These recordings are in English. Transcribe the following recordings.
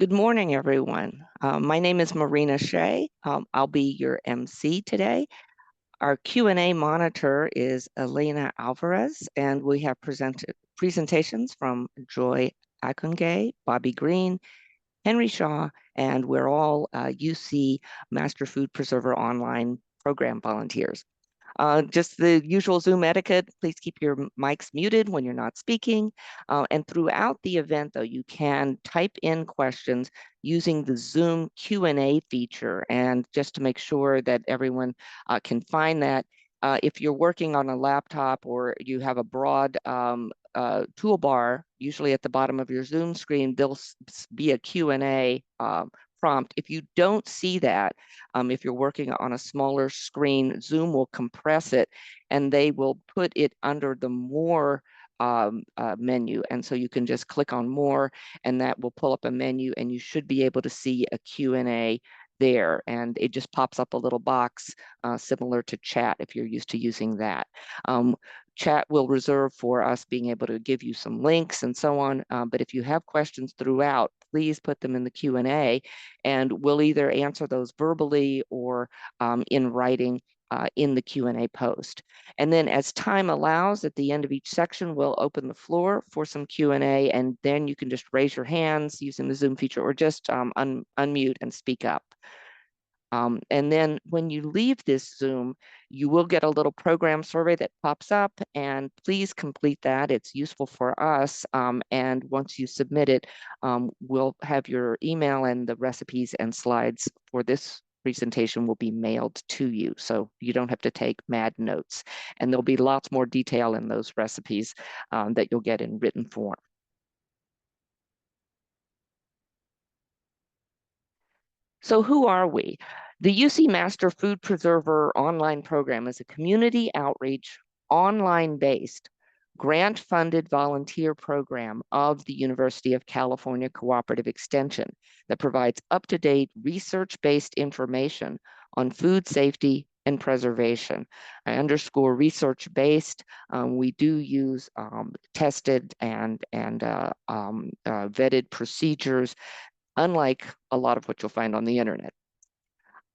Good morning, everyone. My name is Marina Shea. I'll be your MC today. Our Q&A monitor is Elena Alvarez, and we have presentations from Joy Akunge, Bobby Green, Henry Shaw, and we're all UC Master Food Preserver Online program volunteers. Just the usual Zoom etiquette. Please keep your mics muted when you're not speaking. And throughout the event, though, you can type in questions using the Zoom Q&A feature. And just to make sure that everyone can find that, if you're working on a laptop or you have a broad toolbar, usually at the bottom of your Zoom screen, there'll be a Q&A prompt. If you don't see that, if you're working on a smaller screen, Zoom will compress it and they will put it under the More menu. And so you can just click on More and that will pull up a menu and you should be able to see a Q&A there. And it just pops up a little box similar to chat if you're used to using that. Chat will reserve for us being able to give you some links and so on. But if you have questions throughout, please put them in the Q&A and we'll either answer those verbally or in writing in the Q&A post. And then as time allows, at the end of each section, we'll open the floor for some Q&A, and then you can just raise your hands using the Zoom feature or just unmute and speak up. And then when you leave this Zoom, you will get a little program survey that pops up, and please complete that. It's useful for us. And once you submit it, we'll have your email and the recipes and slides for this presentation will be mailed to you. So you don't have to take mad notes. And there'll be lots more detail in those recipes that you'll get in written form. So who are we? The UC Master Food Preserver online program is a community outreach, online-based, grant-funded volunteer program of the University of California Cooperative Extension that provides up-to-date research-based information on food safety and preservation. I underscore research-based. We do use tested and vetted procedures, unlike a lot of what you'll find on the internet.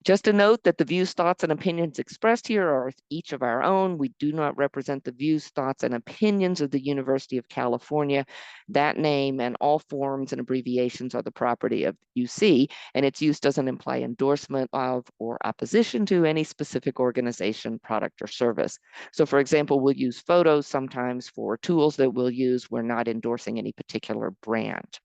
Just a note that the views, thoughts, and opinions expressed here are each of our own. We do not represent the views, thoughts, and opinions of the University of California. That name and all forms and abbreviations are the property of UC, and its use doesn't imply endorsement of or opposition to any specific organization, product, or service. So for example, we'll use photos sometimes for tools that we'll use. We're not endorsing any particular brand.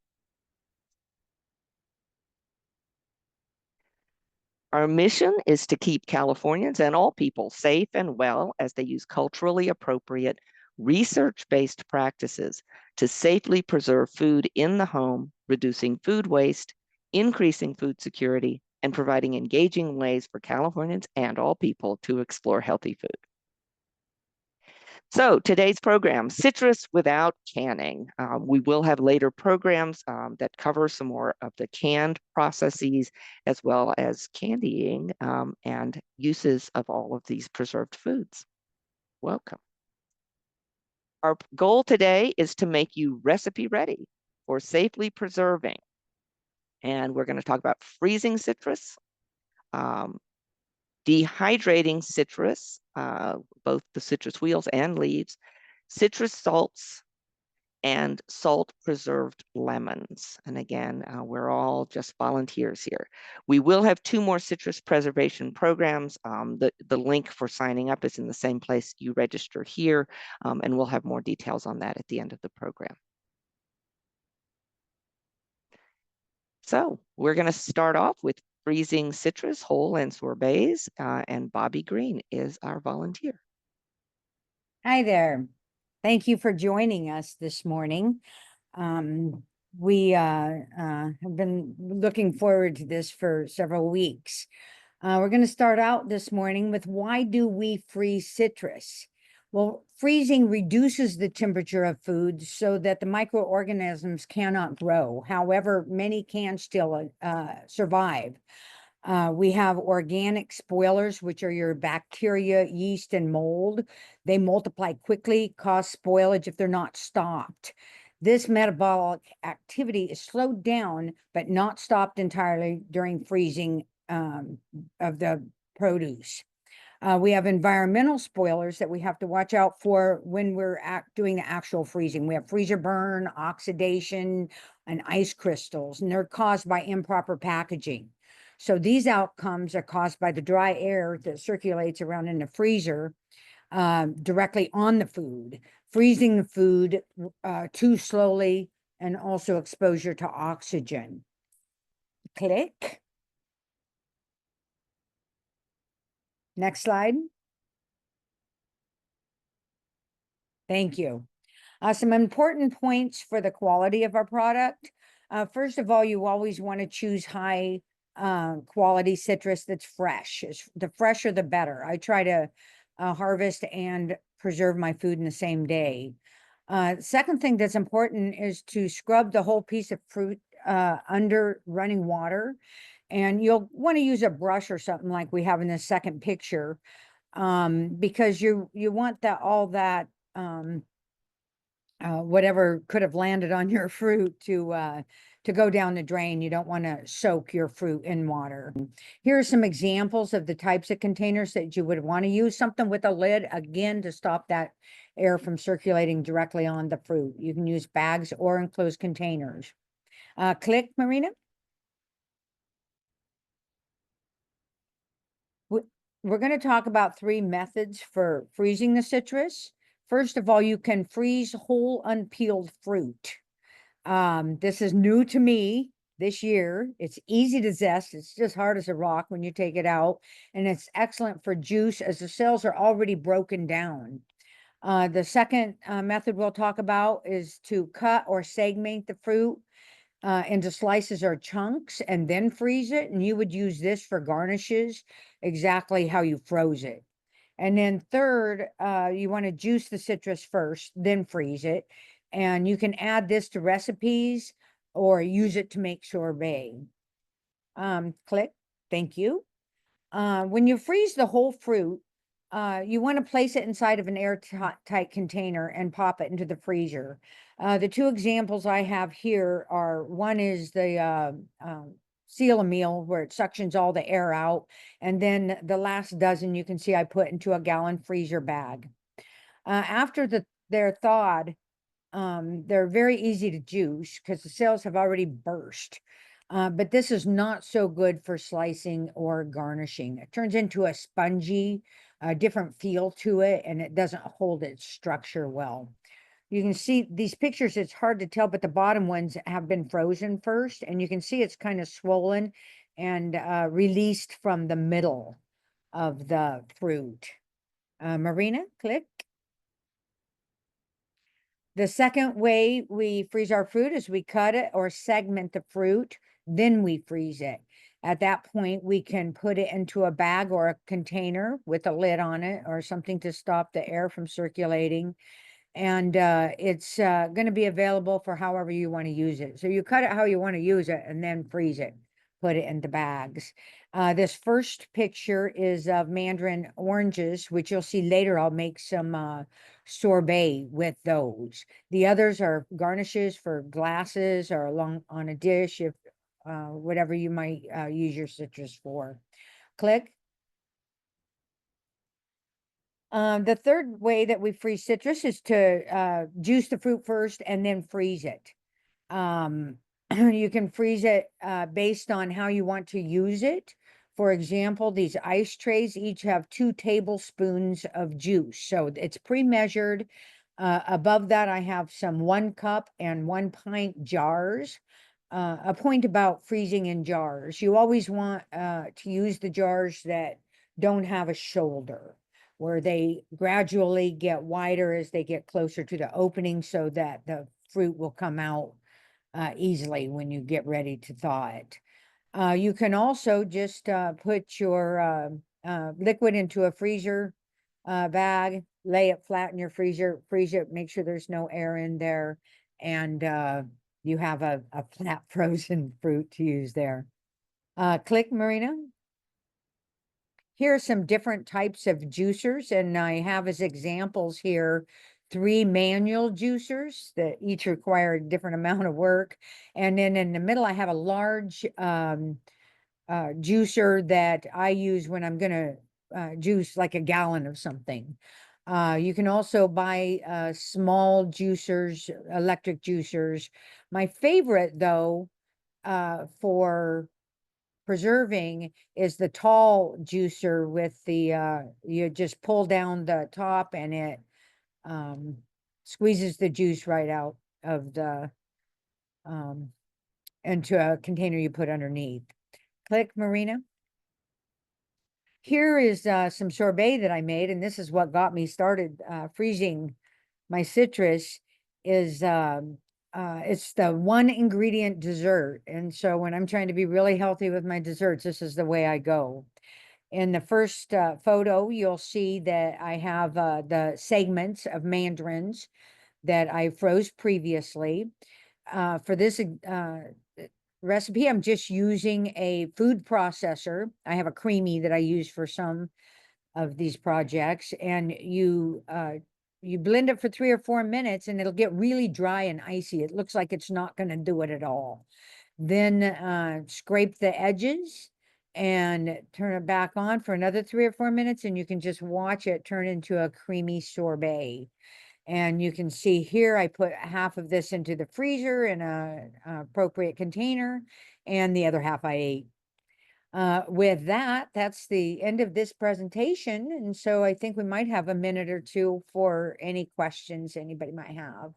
Our mission is to keep Californians and all people safe and well as they use culturally appropriate, research-based practices to safely preserve food in the home, reducing food waste, increasing food security, and providing engaging ways for Californians and all people to explore healthy food. So today's program, Citrus Without Canning. We will have later programs that cover some more of the canned processes as well as candying and uses of all of these preserved foods. Welcome. Our goal today is to make you recipe ready for safely preserving. And we're going to talk about freezing citrus, dehydrating citrus, both the citrus wheels and leaves, citrus salts, and salt preserved lemons. And again, we're all just volunteers here. We will have 2 more citrus preservation programs. The link for signing up is in the same place you register here, and we'll have more details on that at the end of the program. So we're going to start off with freezing citrus, whole and sorbets, and Bobby Green is our volunteer. Hi there. Thank you for joining us this morning. We have been looking forward to this for several weeks. We're going to start out this morning with why do we freeze citrus? Well, freezing reduces the temperature of food so that the microorganisms cannot grow. However, many can still survive. We have organic spoilers, which are your bacteria, yeast, and mold. They multiply quickly, cause spoilage if they're not stopped. This metabolic activity is slowed down, but not stopped entirely during freezing of the produce. We have environmental spoilers that we have to watch out for when we're doing the actual freezing. We have freezer burn, oxidation, and ice crystals, and they're caused by improper packaging. So these outcomes are caused by the dry air that circulates around in the freezer directly on the food, freezing the food too slowly, and also exposure to oxygen. Click. Next slide. Thank you. Some important points for the quality of our product. First of all, you always want to choose high quality citrus that's fresh. The fresher, the better. I try to harvest and preserve my food in the same day. Second thing that's important is to scrub the whole piece of fruit under running water. And you'll want to use a brush or something like we have in the second picture, because you want all that whatever could have landed on your fruit to go down the drain. You don't want to soak your fruit in water. Here are some examples of the types of containers that you would want to use. Something with a lid, again, to stop that air from circulating directly on the fruit. You can use bags or enclosed containers. Click, Marina. We're going to talk about 3 methods for freezing the citrus. First of all, you can freeze whole unpeeled fruit. This is new to me this year. It's easy to zest. It's just hard as a rock when you take it out. And it's excellent for juice as the cells are already broken down. The second method we'll talk about is to cut or segment the fruit into slices or chunks and then freeze it. And you would use this for garnishes, exactly how you froze it. And then third, you want to juice the citrus first, then freeze it. And you can add this to recipes or use it to make sorbet. Click. Thank you. When you freeze the whole fruit, you want to place it inside of an airtight container and pop it into the freezer. The 2 examples I have here are, one is the seal a meal, where it suctions all the air out. And then the last dozen you can see I put into a gallon freezer bag. After they're thawed, they're very easy to juice because the cells have already burst. But this is not so good for slicing or garnishing. It turns into a spongy, different feel to it, and it doesn't hold its structure well. You can see these pictures, it's hard to tell, but the bottom ones have been frozen first, and you can see it's kind of swollen and released from the middle of the fruit. Marina, click. The second way we freeze our fruit is we cut it or segment the fruit, then we freeze it. At that point, we can put it into a bag or a container with a lid on it or something to stop the air from circulating. And it's going to be available for however you want to use it. So you cut it how you want to use it and then freeze it, put it into bags. This first picture is of mandarin oranges, which you'll see later. I'll make some sorbet with those. The others are garnishes for glasses or on a dish, if whatever you might use your citrus for. Click. The third way that we freeze citrus is to juice the fruit first and then freeze it. You can freeze it based on how you want to use it. For example, these ice trays each have 2 tablespoons of juice. So it's pre-measured. Above that, I have some 1 cup and 1 pint jars. A point about freezing in jars. You always want to use the jars that don't have a shoulder, where they gradually get wider as they get closer to the opening so that the fruit will come out easily when you get ready to thaw it. You can also just put your liquid into a freezer bag, lay it flat in your freezer, freeze it, make sure there's no air in there, and you have a flat frozen fruit to use there. Click, Marina. Here are some different types of juicers, and I have as examples here 3 manual juicers that each require a different amount of work. And then in the middle, I have a large juicer that I use when I'm gonna juice like a gallon of something. You can also buy small juicers, electric juicers. My favorite though, for preserving is the tall juicer with the you just pull down the top and it squeezes the juice right out of the into a container you put underneath. Click, Marina. Here is some sorbet that I made, and this is what got me started freezing my citrus. Is it's the 1-ingredient dessert, and so when I'm trying to be really healthy with my desserts, this is the way I go. In the first photo, you'll see that I have the segments of mandarins that I froze previously. For this recipe, I'm just using a food processor. I have a creamy that I use for some of these projects, and you blend it for 3 or 4 minutes and it'll get really dry and icy. It looks like it's not going to do it at all. Then scrape the edges and turn it back on for another 3 or 4 minutes, and you can just watch it turn into a creamy sorbet. And you can see here, I put half of this into the freezer in a appropriate container, and the other half I ate. With that, that's the end of this presentation. And so I think we might have a minute or two for any questions anybody might have.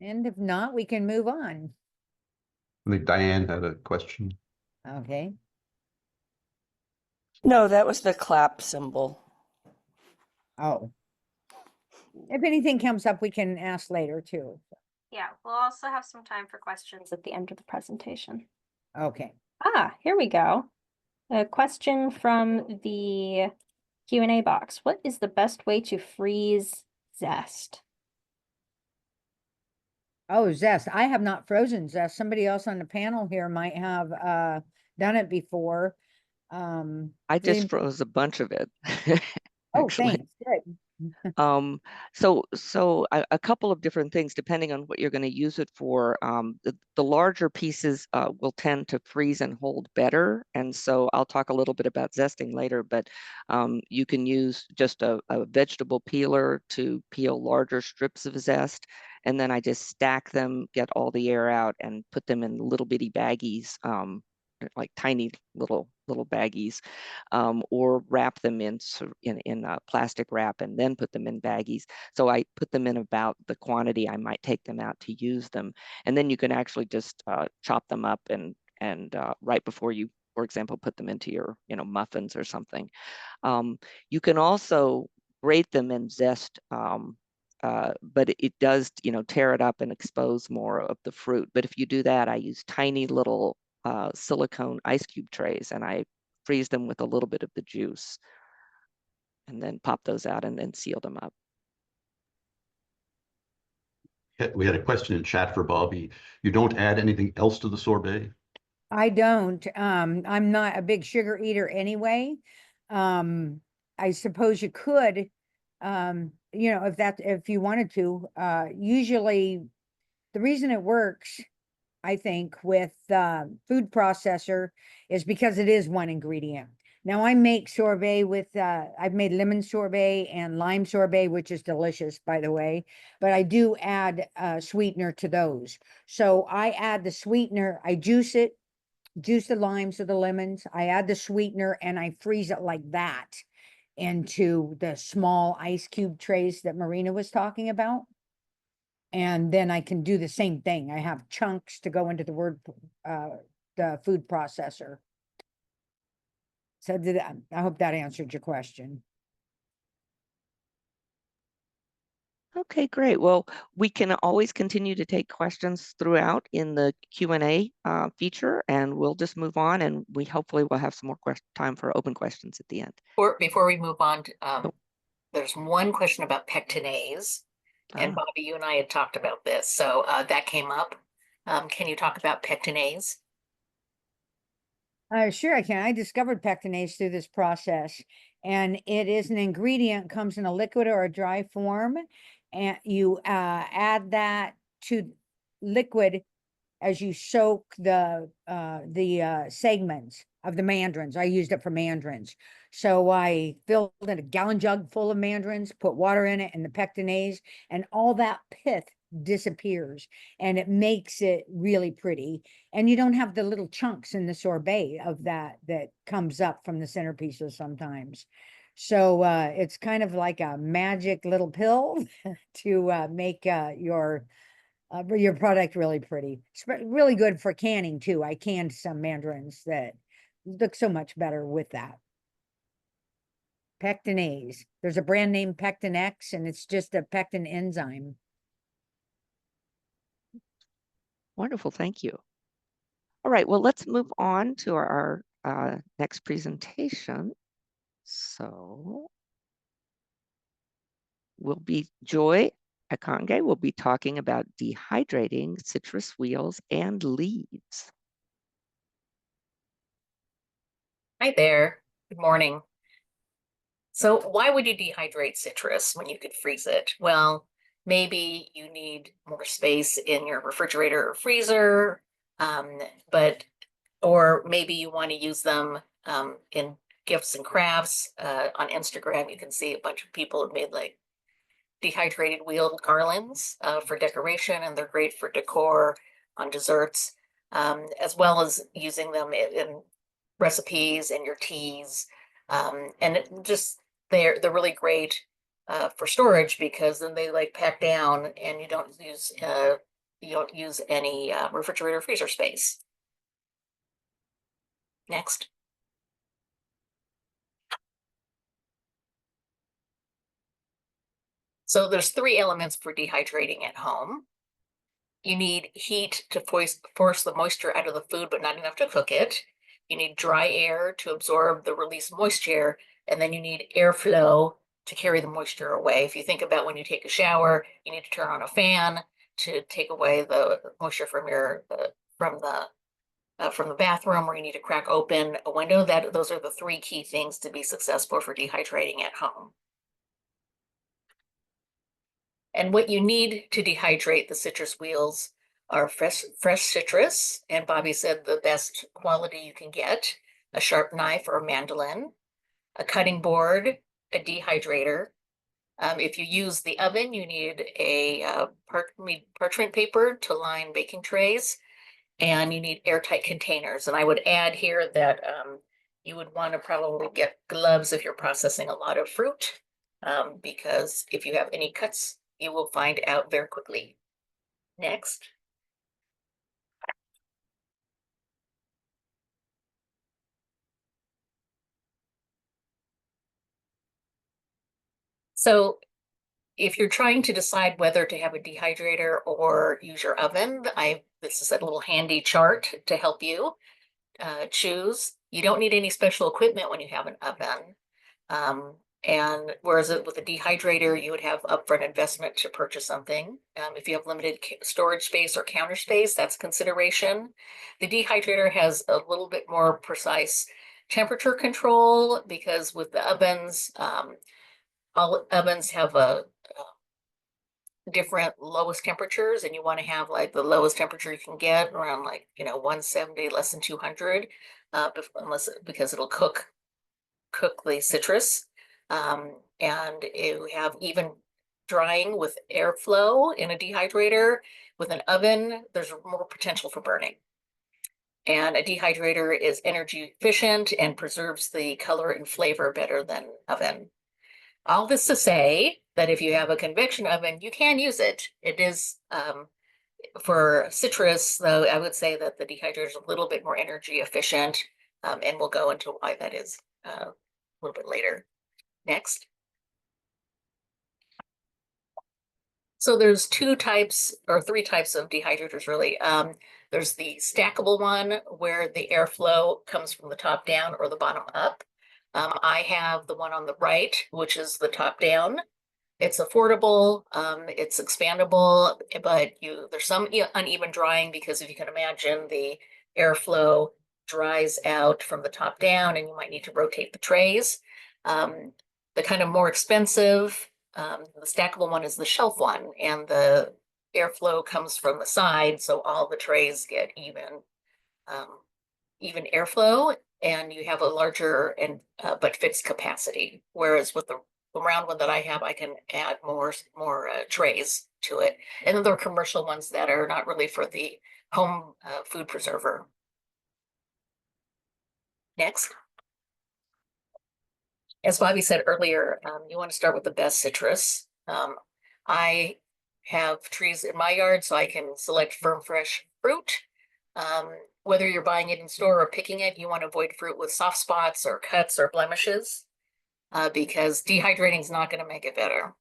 And if not, we can move on. I think Diane had a question. Okay. No, that was the clap symbol. Oh. If anything comes up, we can ask later too. Yeah, we'll also have some time for questions at the end of the presentation. Okay. Here we go. A question from the Q&A box. What is the best way to freeze zest? Oh, zest. I have not frozen zest. Somebody else on the panel here might have done it before. I just froze a bunch of it. Oh, actually. thanks. Good. So a couple of different things depending on what you're going to use it for. The larger pieces will tend to freeze and hold better, and so I'll talk a little bit about zesting later. But you can use just a vegetable peeler to peel larger strips of zest, and then I just stack them, get all the air out, and put them in little bitty baggies. Like tiny little baggies, or wrap them in plastic wrap and then put them in baggies. So I put them in about the quantity I might take them out to use them, and then you can actually just chop them up and right before you, for example, put them into your muffins or something. You can also grate them in zest. But it does tear it up and expose more of the fruit. But if you do that, I use tiny little silicone ice cube trays, and I freeze them with a little bit of the juice and then pop those out and then seal them up. We had a question in chat for Bobby. You don't add anything else to the sorbet? I don't. I'm not a big sugar eater anyway. I suppose you could, if you wanted to. Usually the reason it works, I think, with food processor is because it is 1 ingredient. Now I make sorbet with, I've made lemon sorbet and lime sorbet, which is delicious, by the way, but I do add sweetener to those. So I add the sweetener, I juice the limes or the lemons, I add the sweetener, and I freeze it like that into the small ice cube trays that Marina was talking about. And then I can do the same thing. I have chunks to go into the food processor. So I hope that answered your question. Okay, great. Well, we can always continue to take questions throughout in the Q&A feature, and we'll just move on, and we hopefully will have some more time for open questions at the end. Before we move on, there's one question about pectinase. And Bobby, you and I had talked about this, so that came up. Can you talk about pectinase? Sure I can. I discovered pectinase through this process, and it is an ingredient, comes in a liquid or a dry form, and you add that to liquid as you soak the segments of the mandarins. I used it for mandarins. So I filled in a gallon jug full of mandarins, put water in it and the pectinase, and all that pith disappears, and it makes it really pretty. And you don't have the little chunks in the sorbet of that comes up from the centerpieces sometimes. So it's kind of like a magic little pill to make your product really pretty. It's really good for canning too. I canned some mandarins that look so much better with that. Pectinase. There's a brand name Pectinex, and it's just a pectin enzyme. Wonderful, thank you. All right, well, let's move on to our next presentation. So will be Joy Akange will be talking about dehydrating citrus wheels and leaves. Hi there. Good morning. So why would you dehydrate citrus when you could freeze it? Well, maybe you need more space in your refrigerator or freezer, or maybe you want to use them in gifts and crafts. On Instagram, you can see a bunch of people have made like dehydrated wheel garlands for decoration, and they're great for decor on desserts, as well as using them in recipes and your teas. And it just they're really great for storage, because then they like pack down and you don't use any refrigerator freezer space. Next. So there's 3 elements for dehydrating at home. You need heat to force the moisture out of the food, but not enough to cook it. You need dry air to absorb the released moisture, and then you need airflow to carry the moisture away. If you think about when you take a shower, you need to turn on a fan to take away the moisture from the bathroom, or you need to crack open a window. Those are the 3 key things to be successful for dehydrating at home. And what you need to dehydrate the citrus wheels are fresh citrus, and Bobby said the best quality you can get, a sharp knife or a mandolin, a cutting board, a dehydrator. If you use the oven, you need a parchment paper to line baking trays, and you need airtight containers. And I would add here that you would want to probably get gloves if you're processing a lot of fruit, because if you have any cuts, you will find out very quickly. Next. So if you're trying to decide whether to have a dehydrator or use your oven, this is a little handy chart to help you choose. You don't need any special equipment when you have an oven. And whereas with a dehydrator, you would have upfront investment to purchase something. If you have limited storage space or counter space, that's consideration. The dehydrator has a little bit more precise temperature control, because with the ovens, all ovens have a different lowest temperatures, and you want to have like the lowest temperature you can get around 170, less than 200, because it'll cook the citrus. And you have even drying with airflow in a dehydrator. With an oven, there's more potential for burning. And a dehydrator is energy efficient and preserves the color and flavor better than oven. All this to say that if you have a convection oven, you can use it. It is, for citrus, though, I would say that the dehydrator is a little bit more energy efficient, and we'll go into why that is a little bit later. Next. So there's 2 types or 3 types of dehydrators, really. There's the stackable one, where the airflow comes from the top down or the bottom up. I have the one on the right, which is the top down. It's affordable, it's expandable, but there's some uneven drying because if you can imagine, the airflow dries out from the top down and you might need to rotate the trays. The kind of more expensive, the stackable one is the shelf one, and the airflow comes from the side, so all the trays get even airflow, and you have a larger and but fixed capacity. Whereas with the round one that I have, I can add more trays to it. And then there are commercial ones that are not really for the home food preserver. Next. As Bobby said earlier, you want to start with the best citrus. I have trees in my yard, so I can select firm, fresh fruit. Whether you're buying it in store or picking it, you want to avoid fruit with soft spots or cuts or blemishes, because dehydrating is not going to make it better.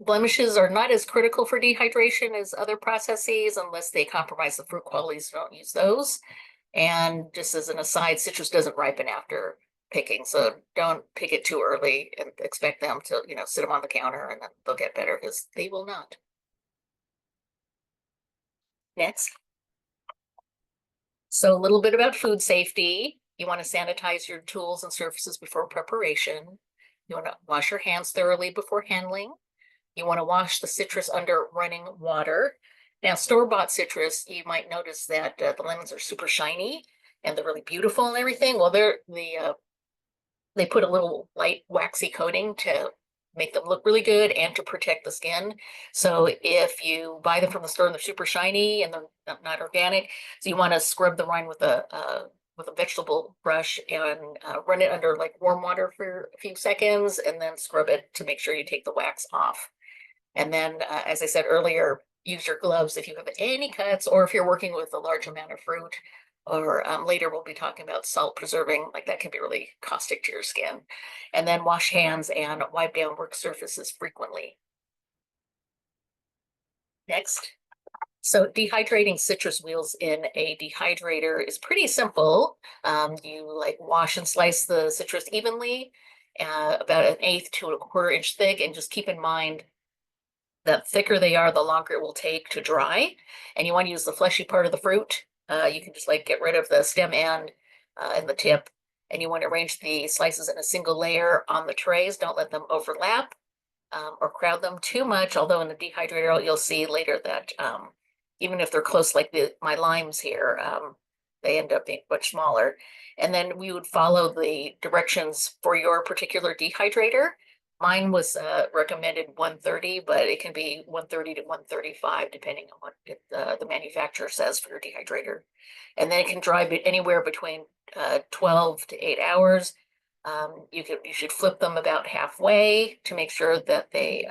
Blemishes are not as critical for dehydration as other processes unless they compromise the fruit qualities, so don't use those. And just as an aside, citrus doesn't ripen after picking, so don't pick it too early and expect them to, sit them on the counter and then they'll get better, because they will not. Next. So a little bit about food safety. You want to sanitize your tools and surfaces before preparation. You want to wash your hands thoroughly before handling. You want to wash the citrus under running water. Now, store-bought citrus, you might notice that the lemons are super shiny and they're really beautiful and everything. Well, they put a little light waxy coating to make them look really good and to protect the skin. So if you buy them from the store and they're super shiny and they're not organic, so you want to scrub the rind with a vegetable brush and run it under like warm water for a few seconds and then scrub it to make sure you take the wax off. And then, as I said earlier, use your gloves if you have any cuts or if you're working with a large amount of fruit. Or later we'll be talking about salt preserving, like that can be really caustic to your skin. And then wash hands and wipe down work surfaces frequently. Next. So dehydrating citrus wheels in a dehydrator is pretty simple. You wash and slice the citrus evenly, about 1/8 to 1/4 inch thick, and just keep in mind that thicker they are, the longer it will take to dry. And you want to use the fleshy part of the fruit. You can just get rid of the stem end and the tip. And you want to arrange the slices in a single layer on the trays. Don't let them overlap or crowd them too much. Although in the dehydrator, you'll see later that even if they're close, like my limes here, they end up being much smaller. And then we would follow the directions for your particular dehydrator. Mine was recommended 130, but it can be 130 to 135, depending on what the manufacturer says for your dehydrator. And then it can dry anywhere between 12 to 8 hours. You should flip them about halfway to make sure that they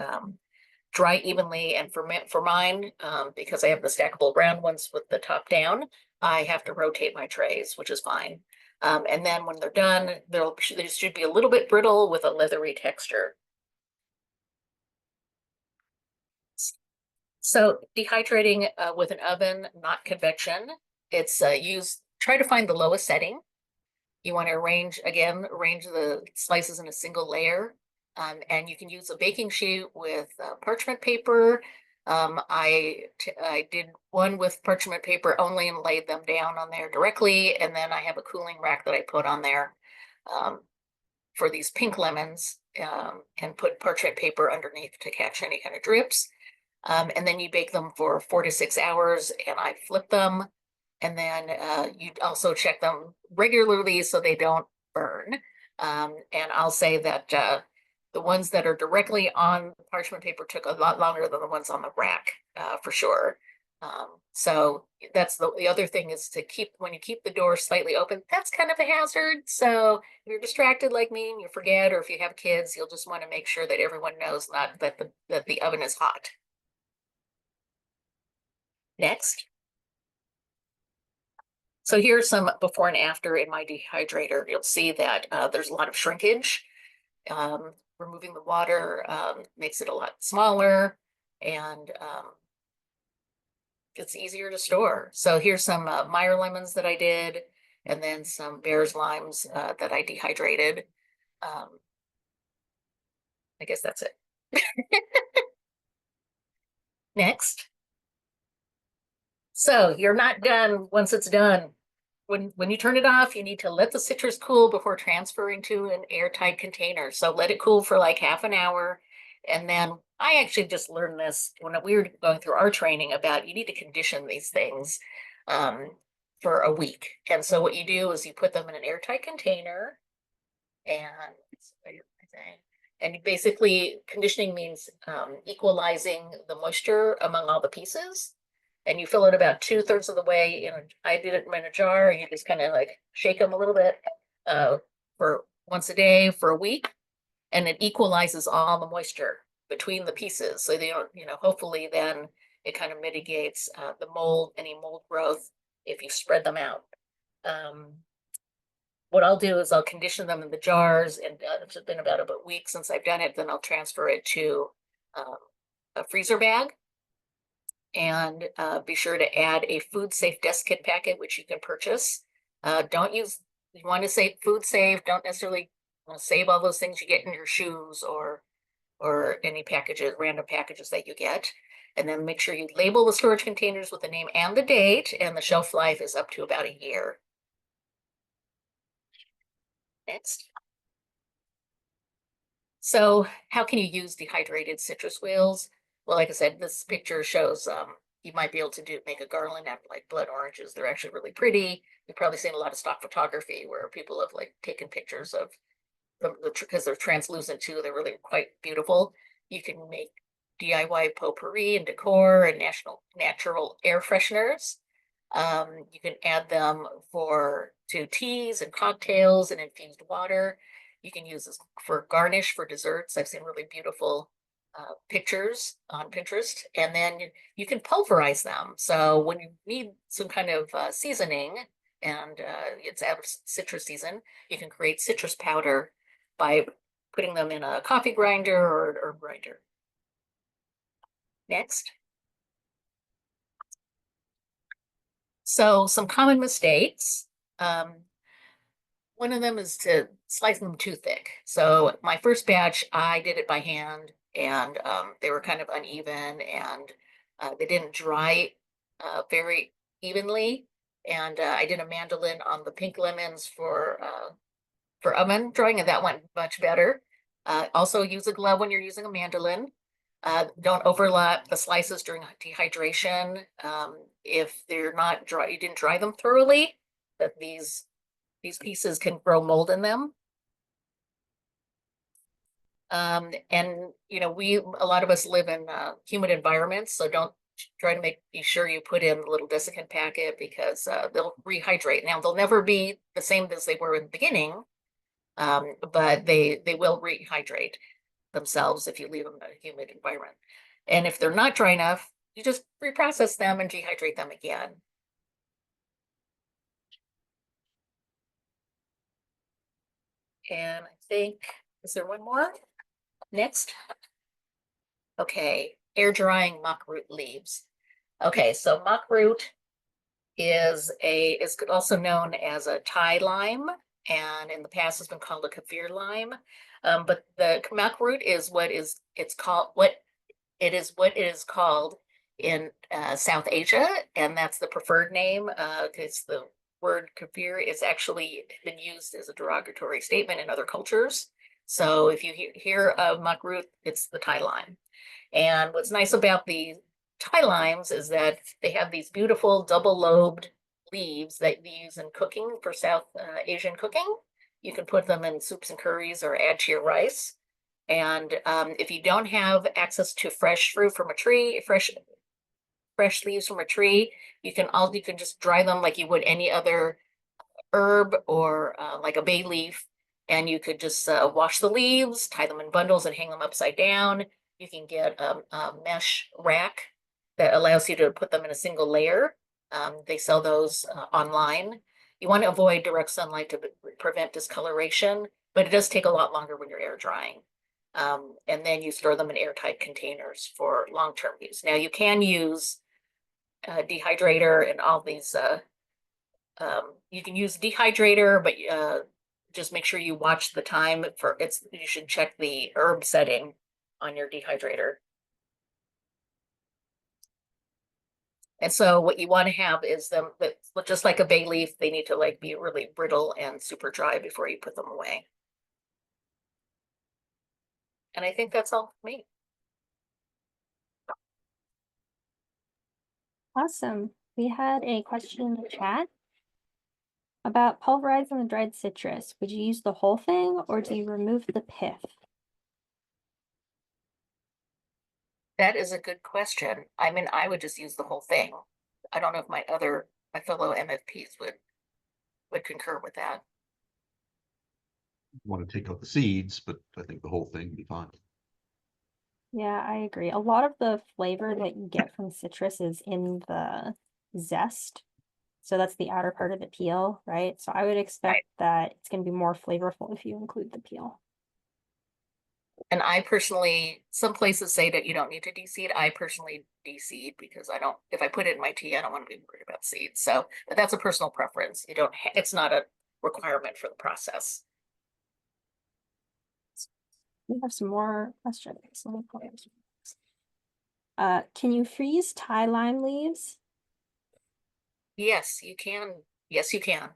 dry evenly. And for mine, because I have the stackable round ones with the top down, I have to rotate my trays, which is fine. And then when they're done, they should be a little bit brittle with a leathery texture. So dehydrating with an oven, not convection, it's try to find the lowest setting. You want to arrange the slices in a single layer. And you can use a baking sheet with parchment paper. I did one with parchment paper only and laid them down on there directly. And then I have a cooling rack that I put on there for these pink lemons and put parchment paper underneath to catch any kind of drips. And then you bake them for 4 to 6 hours and I flip them. And then you also check them regularly so they don't burn. And I'll say that the ones that are directly on parchment paper took a lot longer than the ones on the rack, for sure. So that's the other thing is to when you keep the door slightly open, that's kind of a hazard. So if you're distracted like me and you forget, or if you have kids, you'll just want to make sure that everyone knows that the oven is hot. Next. So here's some before and after in my dehydrator. You'll see that there's a lot of shrinkage. Removing the water makes it a lot smaller and it's easier to store. So here's some Meyer lemons that I did, and then some Bear's limes that I dehydrated. I guess that's it. Next. So you're not done once it's done. When you turn it off, you need to let the citrus cool before transferring to an airtight container. So let it cool for like half an hour. And then I actually just learned this when we were going through our training about you need to condition these things for a week. And so what you do is you put them in an airtight container and basically conditioning means equalizing the moisture among all the pieces. And you fill it about 2/3 of the way. You know, I did it in a jar. You just kind of like shake them a little bit for once a day for a week, and it equalizes all the moisture between the pieces. So they don't, hopefully then it kind of mitigates any mold growth if you spread them out. What I'll do is I'll condition them in the jars, and it's been about a week since I've done it. Then I'll transfer it to a freezer bag. And be sure to add a food safe desk kit packet, which you can purchase. You want to say food safe, don't necessarily want to save all those things you get in your shoes or any random packages that you get. And then make sure you label the storage containers with the name and the date, and the shelf life is up to about a year. Next. So how can you use dehydrated citrus wheels? Well, like I said, this picture shows you might be able to make a garland out of like blood oranges. They're actually really pretty. You've probably seen a lot of stock photography where people have like taken pictures of them because they're translucent too. They're really quite beautiful. You can make DIY potpourri and decor and natural air fresheners. You can add them to teas and cocktails and infused water. You can use this for garnish for desserts. I've seen really beautiful pictures on Pinterest, and then you can pulverize them. So when you need some kind of seasoning and it's out of citrus season, you can create citrus powder by putting them in a coffee grinder or an herb grinder. Next. So some common mistakes. One of them is to slice them too thick. So my first batch, I did it by hand, and they were kind of uneven, and they didn't dry very evenly. And I did a mandolin on the pink lemons for oven drying, and that went much better. Also use a glove when you're using a mandolin. Don't overlap the slices during dehydration. If they're not dry, you didn't dry them thoroughly, that these pieces can grow mold in them. And a lot of us live in humid environments, so don't try to be sure you put in a little desiccant packet because they'll rehydrate. Now they'll never be the same as they were in the beginning, but they will rehydrate themselves if you leave them in a humid environment. And if they're not dry enough, you just reprocess them and dehydrate them again. And I think, is there one more? Next. Okay, air drying mock root leaves. Okay, so mock root is also known as a Thai lime, and in the past has been called a kaffir lime. But the mock root is what it is called in South Asia, and that's the preferred name because the word kaffir is actually been used as a derogatory statement in other cultures. So if you hear of mock root, it's the Thai lime. And what's nice about the Thai limes is that they have these beautiful double-lobed leaves that you use in cooking for South Asian cooking. You can put them in soups and curries or add to your rice. And if you don't have access to fresh fruit from a tree, fresh leaves from a tree, you can just dry them like you would any other herb or like a bay leaf. And you could just wash the leaves, tie them in bundles and hang them upside down. You can get a mesh rack that allows you to put them in a single layer. They sell those online. You want to avoid direct sunlight to prevent discoloration, but it does take a lot longer when you're air drying. And then you store them in airtight containers for long-term use. Now you can use a dehydrator and all these, you can use dehydrator, but just make sure you watch the time you should check the herb setting on your dehydrator. And so what you want to have is them that just like a bay leaf, they need to like be really brittle and super dry before you put them away. And I think that's all for me. Awesome. We had a question in the chat about pulverizing the dried citrus. Would you use the whole thing or do you remove the pith? That is a good question. I mean, I would just use the whole thing. I don't know if my fellow MFPs would concur with that. Want to take out the seeds, but I think the whole thing would be fine. Yeah, I agree. A lot of the flavor that you get from citrus is in the zest. So that's the outer part of the peel, right? So I would expect that it's going to be more flavorful if you include the peel. And I personally, some places say that you don't need to de-seed. I personally de-seed because if I put it in my tea, I don't want to be worried about seeds. So, but that's a personal preference. It's not a requirement for the process. We have some more questions. Let me pull up. Can you freeze Thai lime leaves? Yes, you can. Yes, you can.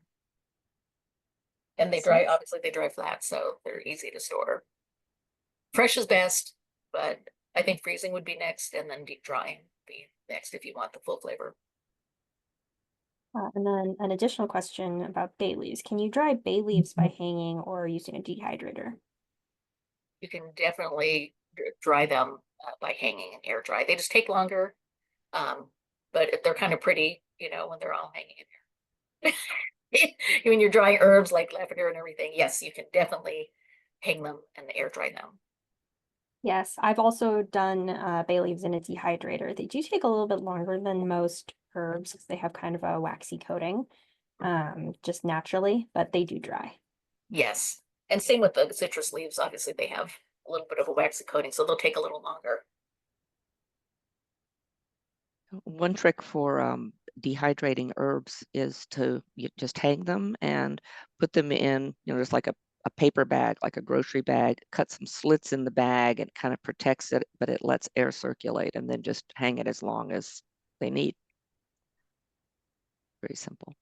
And obviously they dry flat, so they're easy to store. Fresh is best, but I think freezing would be next, and then deep drying would be next if you want the full flavor. And then an additional question about bay leaves. Can you dry bay leaves by hanging or using a dehydrator? You can definitely dry them by hanging and air dry. They just take longer, but they're kind of pretty, when they're all hanging in there. When you're drying herbs like lavender and everything, yes, you can definitely hang them and air dry them. Yes, I've also done bay leaves in a dehydrator. They do take a little bit longer than most herbs because they have kind of a waxy coating, just naturally, but they do dry. Yes, and same with the citrus leaves. Obviously, they have a little bit of a waxy coating, so they'll take a little longer. One trick for dehydrating herbs is to just hang them and put them in, just like a paper bag, like a grocery bag, cut some slits in the bag and kind of protects it, but it lets air circulate, and then just hang it as long as they need. Very simple.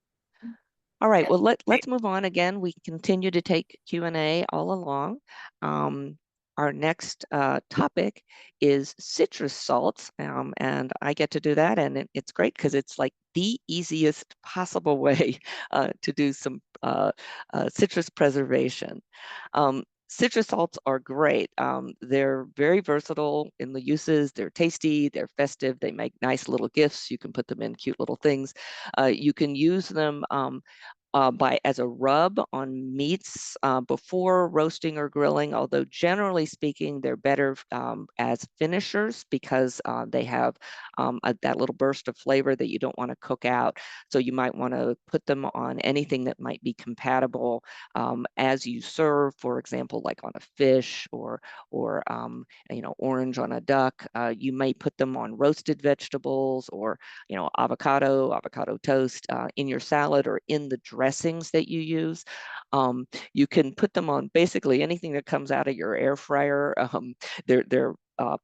All right, well, let's move on again. We continue to take Q&A all along. Our next topic is citrus salts, and I get to do that, and it's great because it's like the easiest possible way to do some citrus preservation. Citrus salts are great. They're very versatile in the uses. They're tasty, they're festive, they make nice little gifts. You can put them in cute little things. You can use them as a rub on meats before roasting or grilling, although generally speaking, they're better as finishers because they have that little burst of flavor that you don't want to cook out. So you might want to put them on anything that might be compatible as you serve, for example, like on a fish or orange on a duck. You may put them on roasted vegetables or avocado toast in your salad or in the dressings that you use. You can put them on basically anything that comes out of your air fryer. They're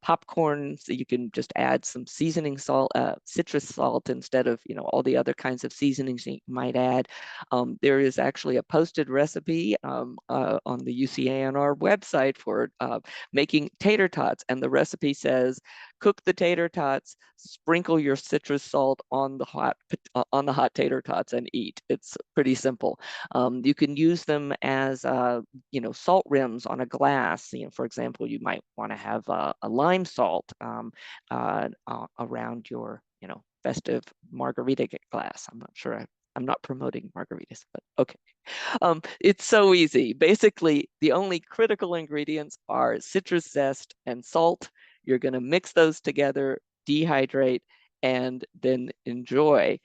popcorn, so you can just add some seasoning salt, citrus salt, instead of all the other kinds of seasonings you might add. There is actually a posted recipe on the UCANR website for making tater tots, and the recipe says, cook the tater tots, sprinkle your citrus salt on the hot tater tots, and eat. It's pretty simple. You can use them as salt rims on a glass. For example, you might want to have a lime salt around your festive margarita glass. I'm not sure. I'm not promoting margaritas, but okay. It's so easy. Basically, the only critical ingredients are citrus zest and salt. You're going to mix those together, dehydrate, and then enjoy.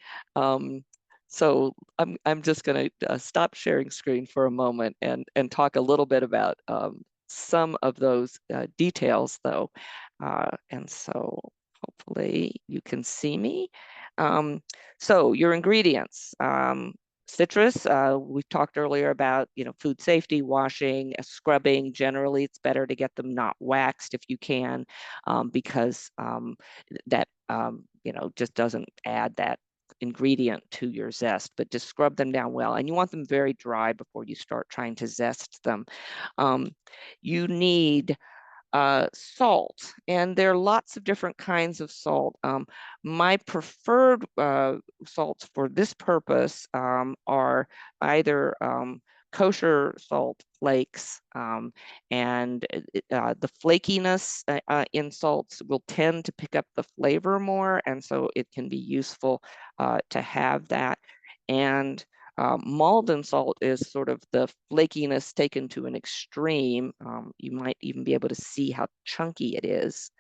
So I'm just going to stop sharing screen for a moment and talk a little bit about some of those details, though. And so hopefully you can see me. So your ingredients. citrus, we've talked earlier about, food safety, washing, scrubbing. Generally, it's better to get them not waxed if you can, because that, just doesn't add that ingredient to your zest, but just scrub them down well. And you want them very dry before you start trying to zest them. You need salt, and there are lots of different kinds of salt. My preferred salts for this purpose are either kosher salt flakes, and the flakiness in salts will tend to pick up the flavor more, and so it can be useful to have that. And Maldon salt is sort of the flakiness taken to an extreme. You might even be able to see how chunky it is.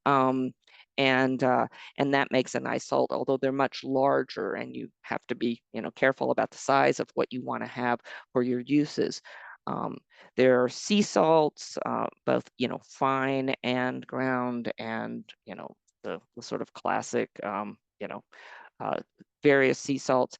Um, and that makes a nice salt, although they're much larger, and you have to be, careful about the size of what you want to have for your uses. There are sea salts, both, fine and ground, and, the sort of classic, uh, various sea salts.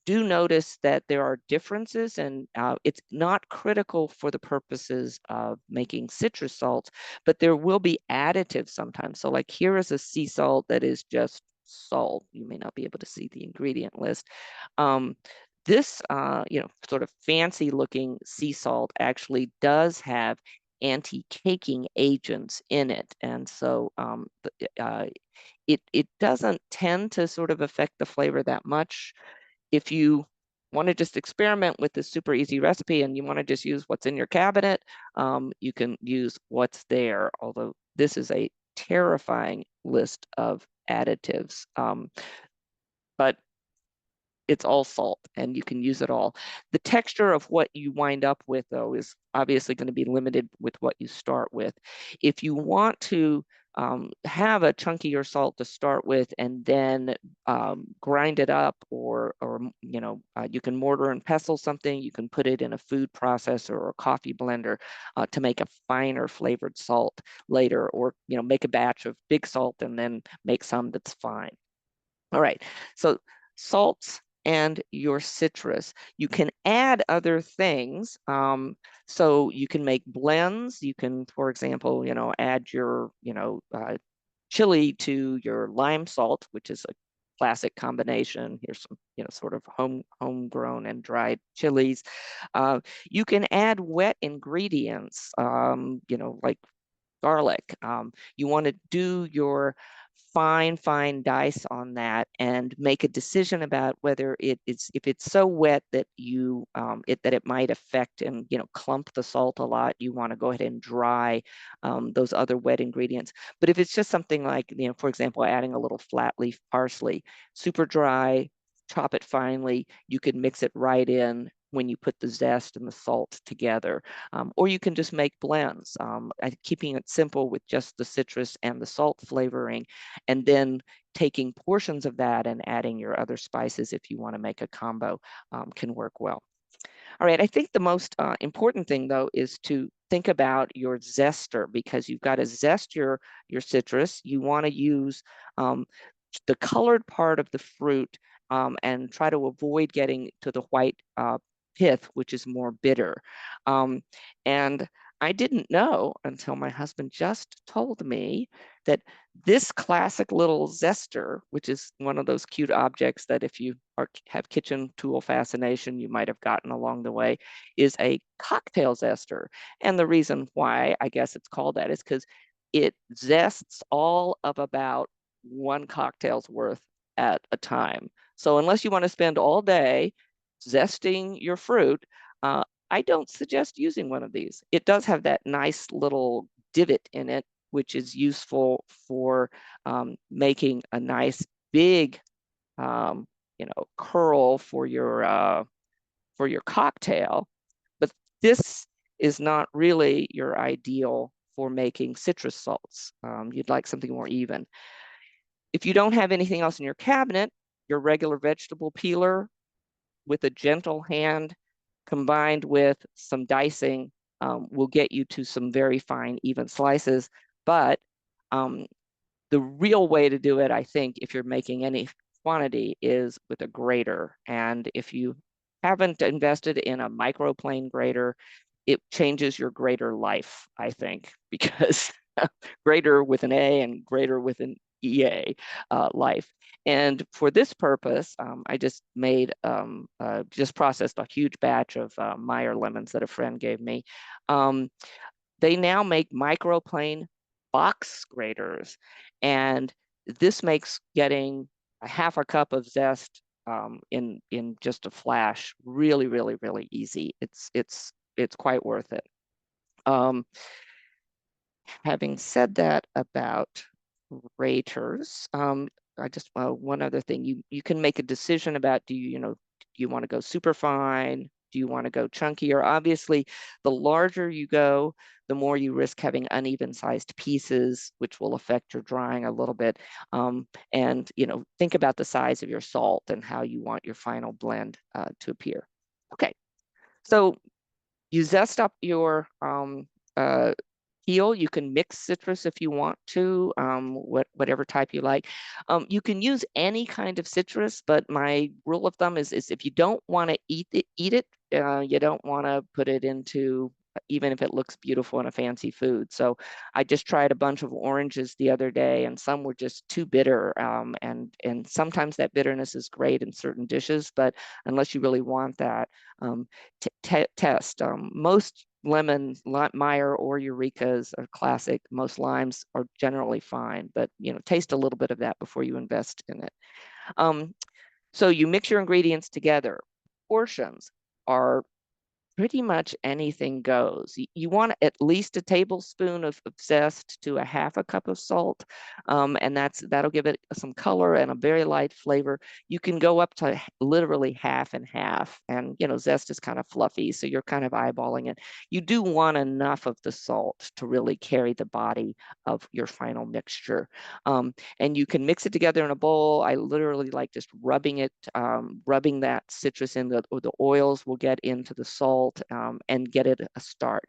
Do notice that there are differences, and it's not critical for the purposes of making citrus salts, but there will be additives sometimes. So like here is a sea salt that is just salt. You may not be able to see the ingredient list. This, sort of fancy looking sea salt actually does have anti-caking agents in it. And so it doesn't tend to sort of affect the flavor that much. If you want to just experiment with this super easy recipe and you want to just use what's in your cabinet, you can use what's there, although this is a terrifying list of additives. But it's all salt and you can use it all. The texture of what you wind up with, though, is obviously going to be limited with what you start with. If you want to have a chunkier salt to start with and then grind it up, or you can mortar and pestle something, you can put it in a food processor or a coffee blender to make a finer flavored salt later, or make a batch of big salt and then make some that's fine. All right, so salts and your citrus. You can add other things. So you can make blends. You can, for example, add your, chili to your lime salt, which is a classic combination. Here's some, sort of homegrown and dried chilies. You can add wet ingredients, like garlic. You want to do your fine dice on that and make a decision about whether if it's so wet that it might affect and clump the salt a lot. You want to go ahead and dry those other wet ingredients. But if it's just something like, for example, adding a little flat leaf parsley, super dry, chop it finely, you can mix it right in when you put the zest and the salt together. Or you can just make blends, keeping it simple with just the citrus and the salt flavoring, and then taking portions of that and adding your other spices if you want to make a combo can work well. All right, I think the most important thing, though, is to think about your zester, because you've got to zest your citrus. You want to use the colored part of the fruit and try to avoid getting to the white pith, which is more bitter. And I didn't know until my husband just told me that this classic little zester, which is one of those cute objects that if you have kitchen tool fascination, you might have gotten along the way, is a cocktail zester. And the reason why I guess it's called that is because it zests all of about one cocktail's worth at a time. So unless you want to spend all day zesting your fruit, I don't suggest using one of these. It does have that nice little divot in it, which is useful for making a nice big, curl for your cocktail. But this is not really your ideal for making citrus salts. You'd like something more even. If you don't have anything else in your cabinet, your regular vegetable peeler with a gentle hand combined with some dicing will get you to some very fine, even slices. But the real way to do it, I think, if you're making any quantity, is with a grater. And if you haven't invested in a microplane grater, it changes your grater life, I think, because grater with an A and grater with an EA life. And for this purpose, I just just processed a huge batch of Meyer lemons that a friend gave me. They now make microplane box graters, and this makes getting a half a cup of zest in just a flash really, really, really easy. It's quite worth it. Having said that about raters, I just one other thing, you can make a decision about do you want to go super fine? Do you want to go chunkier? Obviously, the larger you go, the more you risk having uneven sized pieces, which will affect your drying a little bit. And think about the size of your salt and how you want your final blend to appear. Okay, so you zest up your peel. You can mix citrus if you want to, whatever type you like. You can use any kind of citrus, but my rule of thumb is if you don't want to eat it, you don't want to put it into, even if it looks beautiful in a fancy food. So I just tried a bunch of oranges the other day, and some were just too bitter. And sometimes that bitterness is great in certain dishes, but unless you really want that, test. Most lemons, Meyer or Eureka's are classic. Most limes are generally fine, but taste a little bit of that before you invest in it. So you mix your ingredients together. Portions are pretty much anything goes. You want at least a tablespoon of zest to a half a cup of salt, and that'll give it some color and a very light flavor. You can go up to literally half and half, and zest is kind of fluffy, so you're kind of eyeballing it. You do want enough of the salt to really carry the body of your final mixture, and you can mix it together in a bowl. I literally like just rubbing that citrus in. The oils will get into the salt and get it a start.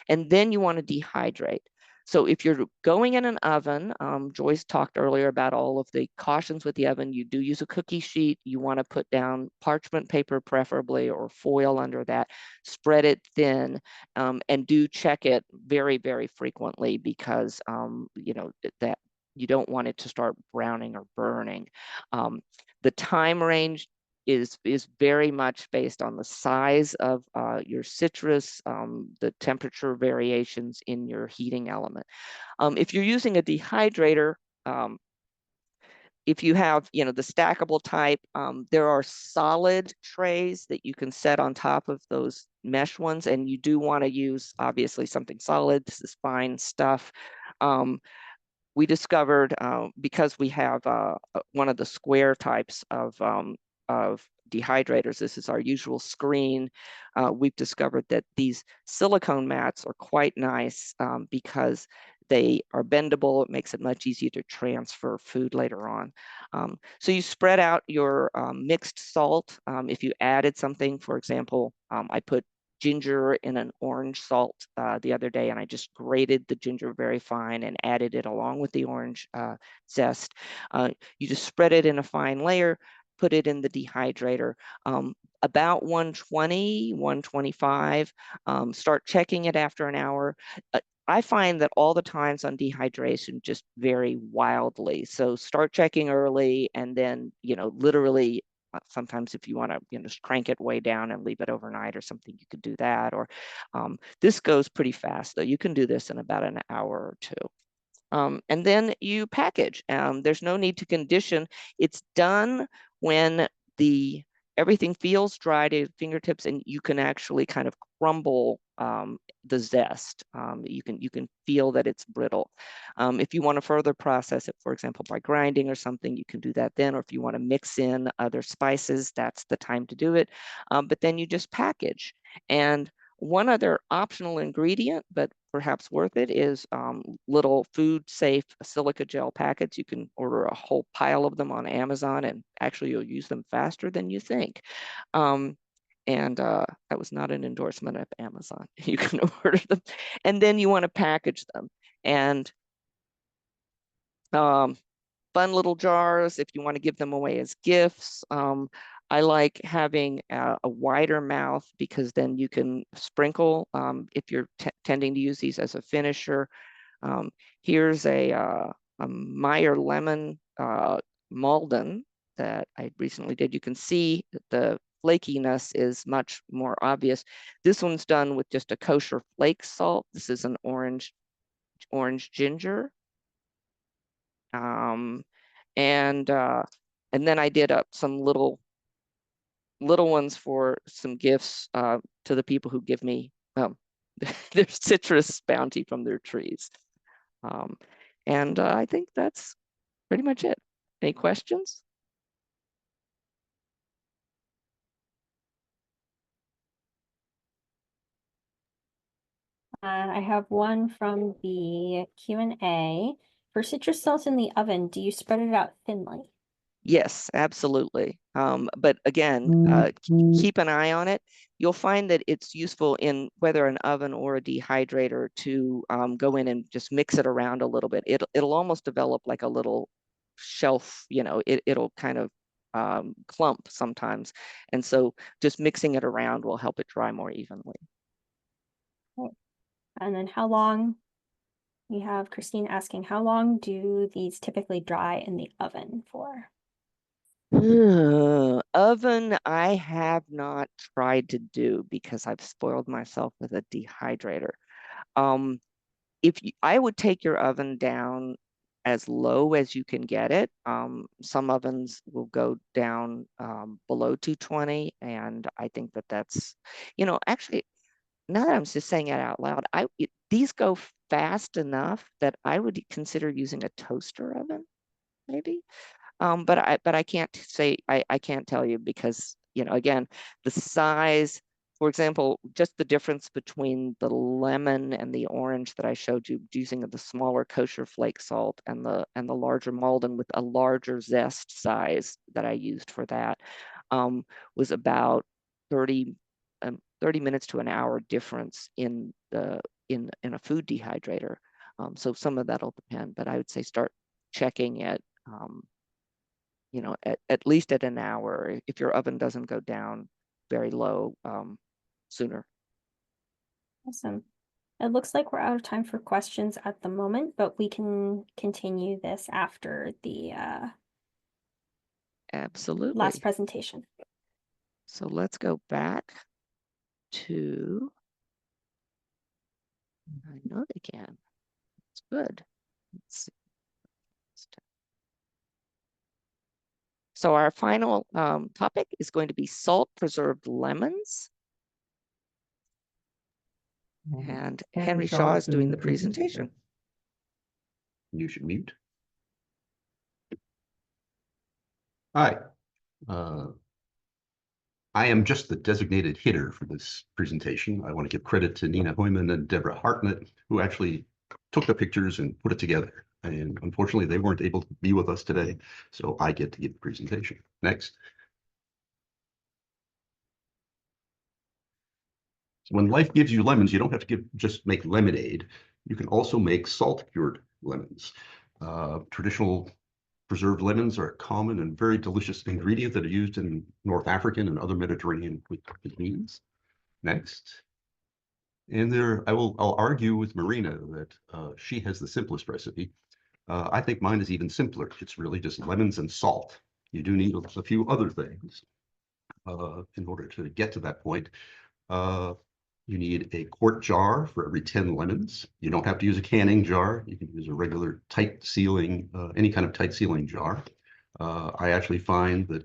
And then you want to dehydrate. So if you're going in an oven, Joyce talked earlier about all of the cautions with the oven. You do use a cookie sheet. You want to put down parchment paper preferably, or foil under that. Spread it thin, and do check it very, very frequently, because that you don't want it to start browning or burning. The time range is very much based on the size of your citrus, the temperature variations in your heating element. If you're using a dehydrator, if you have the stackable type, there are solid trays that you can set on top of those mesh ones, and you do want to use obviously something solid. This is fine stuff. We discovered, because we have one of the square types of dehydrators, this is our usual screen, we've discovered that these silicone mats are quite nice, because they are bendable. It makes it much easier to transfer food later on. So you spread out your mixed salt. If you added something, for example, I put ginger in an orange salt the other day, and I just grated the ginger very fine and added it along with the orange zest. You just spread it in a fine layer, put it in the dehydrator, about 120, 125. Start checking it after an hour. I find that all the times on dehydration just vary wildly. So start checking early, and then, literally, sometimes if you want to just crank it way down and leave it overnight or something, you could do that. Or this goes pretty fast, though. You can do this in about an hour or two. And then you package. There's no need to condition. It's done when everything feels dry to fingertips, and you can actually kind of crumble the zest. You can feel that it's brittle. If you want to further process it, for example, by grinding or something, you can do that then. Or if you want to mix in other spices, that's the time to do it. But then you just package. And one other optional ingredient, but perhaps worth it, is little food safe silica gel packets. You can order a whole pile of them on Amazon, and actually you'll use them faster than you think. And that was not an endorsement of Amazon. You can order them, and then you want to package them. And fun little jars if you want to give them away as gifts. I like having a wider mouth because then you can sprinkle if you're tending to use these as a finisher. Here's a Meyer lemon Malden that I recently did. You can see that the flakiness is much more obvious. This one's done with just a kosher flake salt. This is an orange ginger. And then I did up some little ones for some gifts to the people who give me their citrus bounty from their trees. And I think that's pretty much it. Any questions? I have one from the Q&A. For citrus salt in the oven, do you spread it out thinly? Yes, absolutely. But again, keep an eye on it. You'll find that it's useful in whether an oven or a dehydrator to go in and just mix it around a little bit. It'll almost develop like a little shelf, it'll kind of clump sometimes. And so just mixing it around will help it dry more evenly. And then how long? We have Christine asking, how long do these typically dry in the oven for? Oven, I have not tried to do because I've spoiled myself with a dehydrator. I would take your oven down as low as you can get it. Some ovens will go down below 220, and I think that's, actually, now that I'm just saying it out loud, these go fast enough that I would consider using a toaster oven, maybe. But I can't say, I can't tell you because, again, the size, for example, just the difference between the lemon and the orange that I showed you using the smaller kosher flake salt and the larger Malden with a larger zest size that I used for that was about 30 minutes to an hour difference in a food dehydrator. So some of that'll depend, but I would say start checking it at least at an hour if your oven doesn't go down very low sooner. Awesome. It looks like we're out of time for questions at the moment, but we can continue this after the Absolutely. last presentation. So let's go back to, I know they can. It's good. Let's see. So our final topic is going to be salt preserved lemons. And Henry Shaw is doing the presentation. You should mute. Hi. I am just the designated hitter for this presentation. I want to give credit to Nina Hoyman and Deborah Hartnett, who actually took the pictures and put it together. And unfortunately, they weren't able to be with us today, so I get to give the presentation. Next. So when life gives you lemons, you don't have to just make lemonade. You can also make salt cured lemons. Traditional preserved lemons are a common and very delicious ingredient that are used in North African and other Mediterranean cuisines. Next. And I'll argue with Marina that she has the simplest recipe. I think mine is even simpler. It's really just lemons and salt. You do need a few other things in order to get to that point. You need a quart jar for every 10 lemons. You don't have to use a canning jar. You can use a regular tight sealing, any kind of tight sealing jar. I actually find that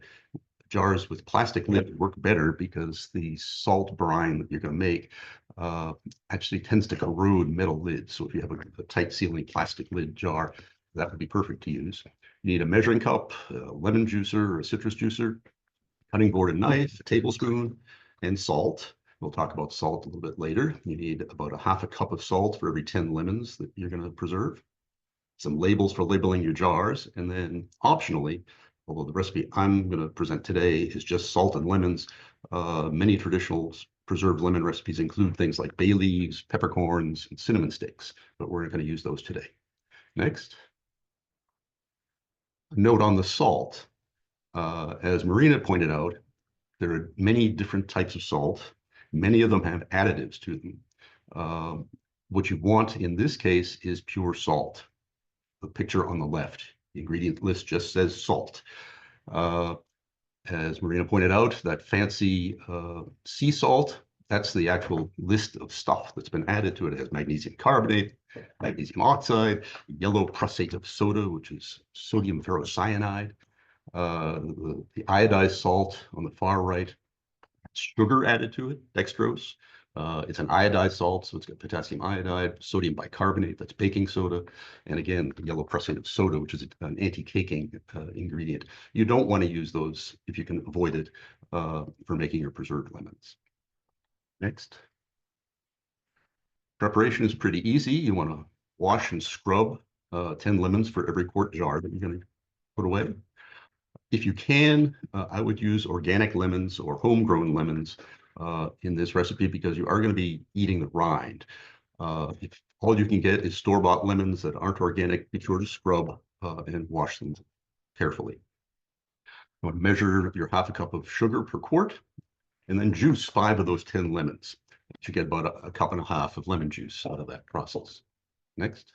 jars with plastic lid work better because the salt brine that you're going to make actually tends to corrode metal lids. So if you have a tight sealing plastic lid jar, that would be perfect to use. You need a measuring cup, a lemon juicer or a citrus juicer, cutting board and knife, a tablespoon, and salt. We'll talk about salt a little bit later. You need about a half a cup of salt for every 10 lemons that you're going to preserve. Some labels for labeling your jars, and then optionally, although the recipe I'm going to present today is just salt and lemons, many traditional preserved lemon recipes include things like bay leaves, peppercorns, and cinnamon sticks, but we're going to use those today. Next. A note on the salt. As Marina pointed out, There are many different types of salt. Many of them have additives to them. What you want in this case is pure salt. The picture on the left, the ingredient list just says salt. As Marina pointed out, that fancy sea salt, that's the actual list of stuff that's been added to it. It has magnesium carbonate, magnesium oxide, yellow prussate of soda, which is sodium ferrocyanide, the iodized salt on the far right, sugar added to it, dextrose. It's an iodized salt, so it's got potassium iodide, sodium bicarbonate, that's baking soda, and again, the yellow prussate of soda, which is an anti-caking ingredient. You don't want to use those if you can avoid it for making your preserved lemons. Next. Preparation is pretty easy. You want to wash and scrub 10 lemons for every quart jar that you're going to put away. If you can, I would use organic lemons or homegrown lemons in this recipe because you are going to be eating the rind. If all you can get is store-bought lemons that aren't organic, be sure to scrub and wash them carefully. You want to measure your half a cup of sugar per quart and then juice 5 of those 10 lemons. You get about a cup and a half of lemon juice out of that process. Next.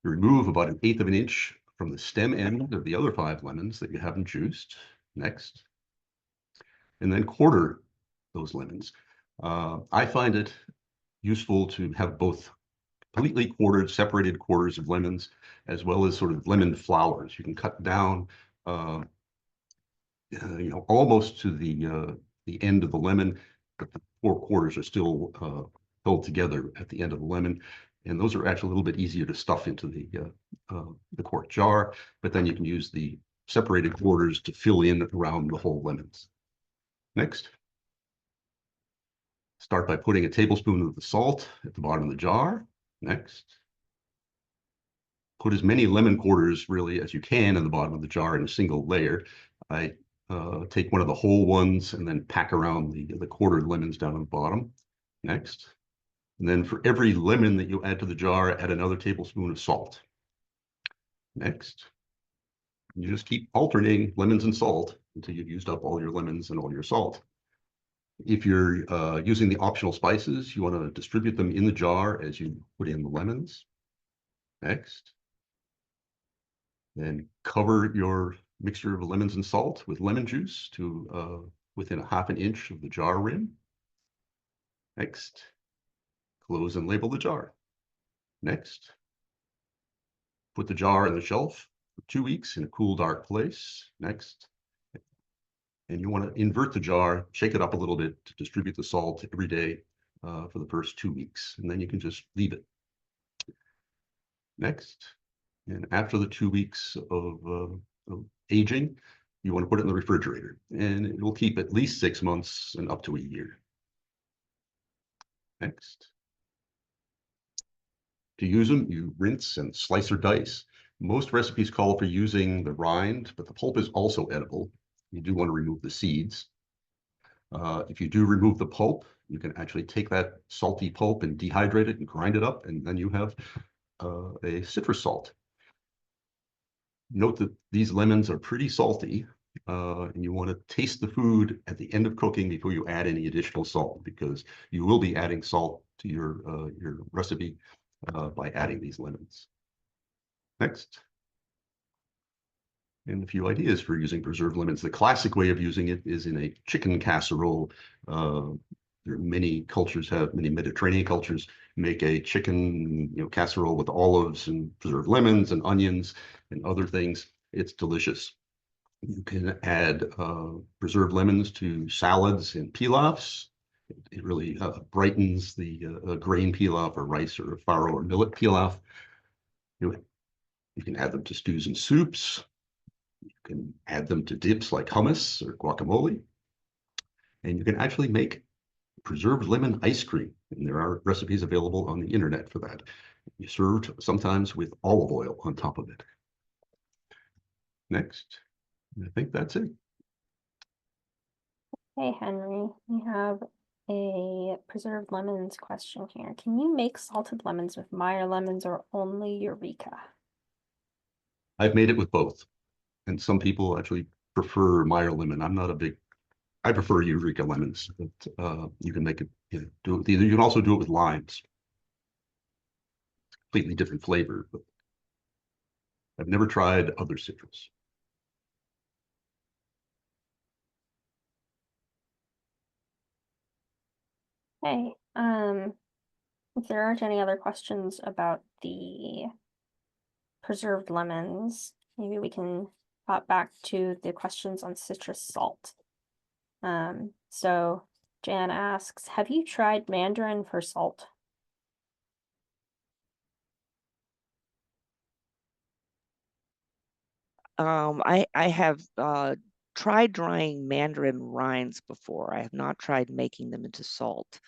You remove about 1/8 of an inch from the stem end of the other 5 lemons that you haven't juiced. Next. And then quarter those lemons. I find it useful to have both completely quartered, separated quarters of lemons, as well as sort of lemon flowers. You can cut down, almost to the end of the lemon, but the 4 quarters are still held together at the end of the lemon. And those are actually a little bit easier to stuff into the quart jar, but then you can use the separated quarters to fill in around the whole lemons. Next. Start by putting a tablespoon of the salt at the bottom of the jar. Next. Put as many lemon quarters really as you can in the bottom of the jar in a single layer. I take one of the whole ones and then pack around the quartered lemons down on the bottom. Next. And then for every lemon that you add to the jar, add another tablespoon of salt. Next. You just keep alternating lemons and salt until you've used up all your lemons and all your salt. If you're using the optional spices, you want to distribute them in the jar as you put in the lemons. Next. Then cover your mixture of lemons and salt with lemon juice to within 1/2 inch of the jar rim. Next. Close and label the jar. Next. Put the jar in the shelf for 2 weeks in a cool, dark place. Next. And you want to invert the jar, shake it up a little bit to distribute the salt every day for the first 2 weeks. And then you can just leave it. Next. And after the 2 weeks of aging, you want to put it in the refrigerator. And it will keep at least 6 months and up to a year. Next. To use them, you rinse and slice or dice. Most recipes call for using the rind, but the pulp is also edible. You do want to remove the seeds. If you do remove the pulp, you can actually take that salty pulp and dehydrate it and grind it up, and then you have a citrus salt. Note that these lemons are pretty salty, and you want to taste the food at the end of cooking before you add any additional salt, because you will be adding salt to your recipe by adding these lemons. Next. And a few ideas for using preserved lemons. The classic way of using it is in a chicken casserole. There are many cultures many Mediterranean cultures make a chicken casserole with olives and preserved lemons and onions and other things. It's delicious. You can add preserved lemons to salads and pilafs. It really brightens the grain pilaf or rice or farro or millet pilaf. You can add them to stews and soups. You can add them to dips like hummus or guacamole. And you can actually make preserved lemon ice cream. And there are recipes available on the internet for that. You served sometimes with olive oil on top of it. Next. I think that's it. Hey, Henry, we have a preserved lemons question here. Can you make salted lemons with Meyer lemons or only Eureka? I've made it with both. And some people actually prefer Meyer lemon. I'm not a big, I prefer Eureka lemons, but you can make it, you know, do it with either. You can also do it with limes. Completely different flavor, but I've never tried other citrus. Okay, if there aren't any other questions about the preserved lemons, maybe we can hop back to the questions on citrus salt. So Jan asks, have you tried mandarin for salt? I have tried drying mandarin rinds before. I have not tried making them into salt.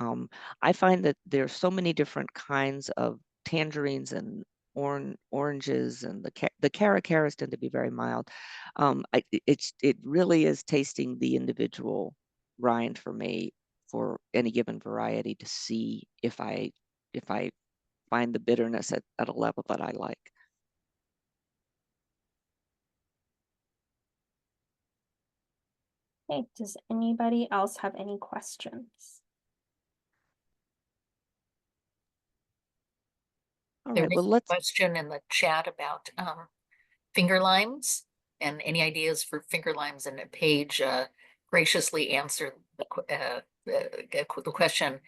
I find that there's so many different kinds of tangerines and oranges, and the caracaras tend to be very mild. It really is tasting the individual rind for me for any given variety to see if I find the bitterness at a level that I like. Okay, does anybody else have any questions? All There right, is well, a let's, question in the chat about finger limes and any ideas for finger limes, and Paige graciously answered the question.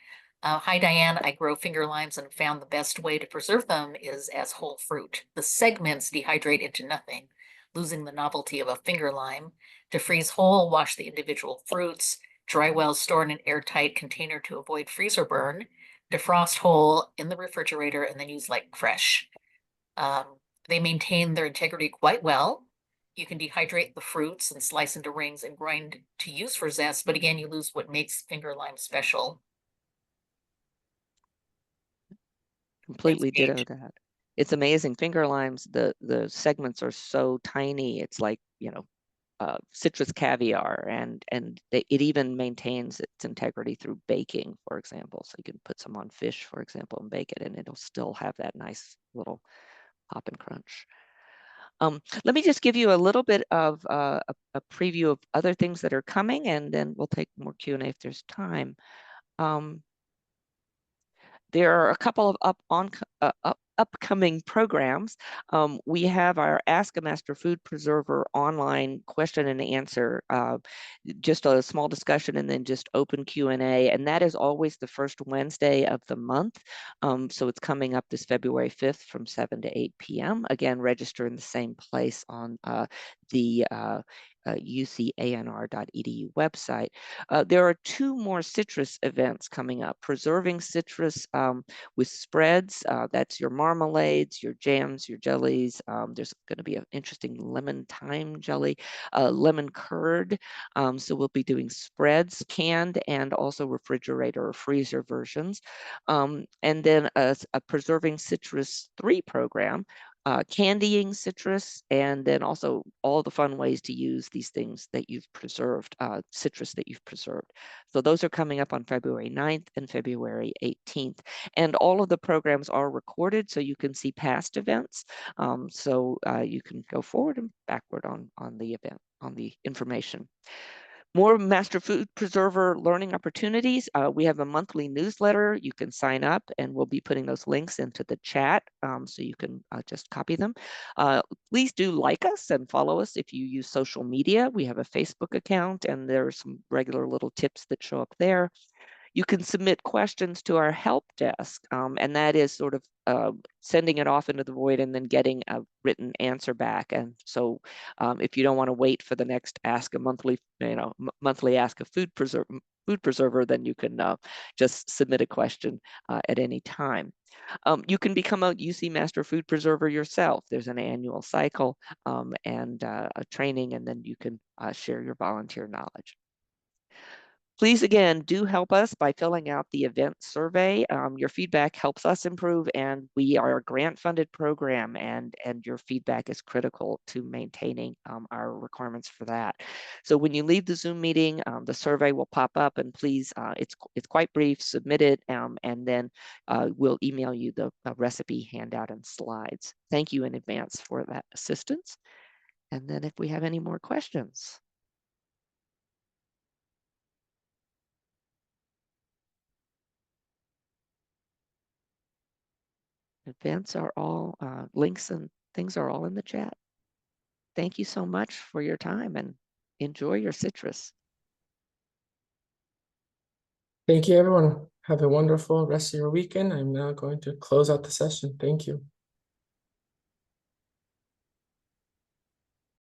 Hi, Diane. I grow finger limes and found the best way to preserve them is as whole fruit. The segments dehydrate into nothing, losing the novelty of a finger lime. To freeze whole, wash the individual fruits, dry well, store in an airtight container to avoid freezer burn, defrost whole in the refrigerator, and then use like fresh. They maintain their integrity quite well. You can dehydrate the fruits and slice into rings and grind to use for zest, but again, you lose what makes finger lime special. completely ditto Paige. that. It's amazing. Finger limes, the segments are so tiny. It's like, you know, citrus caviar, and it even maintains its integrity through baking, for example. So you can put some on fish, for example, and bake it, and it'll still have that nice little pop and crunch. Let me just give you a little bit of a preview of other things that are coming, and then we'll take more Q&A if there's time. There are a couple of upcoming programs. We have our Ask a Master Food Preserver online question and answer, just a small discussion and then just open Q&A, and that is always the first Wednesday of the month. So it's coming up this February 5th from 7 to 8 p.m. Again, register in the same place on the ucanr.edu website. There are two more citrus events coming up. Preserving citrus with spreads. That's your marmalades, your jams, your jellies. There's going to be an interesting lemon thyme jelly, lemon curd. So we'll be doing spreads, canned and also refrigerator or freezer versions. And then a Preserving Citrus 3 program, candying citrus, and then also all the fun ways to use these things that you've preserved, citrus that you've preserved. So those are coming up on February 9th and February 18th. And all of the programs are recorded, so you can see past events. So you can go forward and backward on the event, on the information. More Master Food Preserver learning opportunities. We have a monthly newsletter. You can sign up, and we'll be putting those links into the chat, so you can just copy them. Please do like us and follow us if you use social media. We have a Facebook account, and there are some regular little tips that show up there. You can submit questions to our help desk, and that is sort of sending it off into the void and then getting a written answer back. And so if you don't want to wait for the next Ask a Monthly, monthly Ask a Food Preserver, then you can just submit a question at any time. You can become a UC Master Food Preserver yourself. There's an annual cycle and a training, and then you can share your volunteer knowledge. Please, again, do help us by filling out the event survey. Your feedback helps us improve, and we are a grant-funded program, and your feedback is critical to maintaining our requirements for that. So when you leave the Zoom meeting, the survey will pop up, and please, it's quite brief, submit it, and then we'll email you the recipe handout and slides. Thank you in advance for that assistance. And then if we have any more questions. Events are all, links and things are all in the chat. Thank you so much for your time and enjoy your citrus. Thank you, everyone. Have a wonderful rest of your weekend. I'm now going to close out the session. Thank you.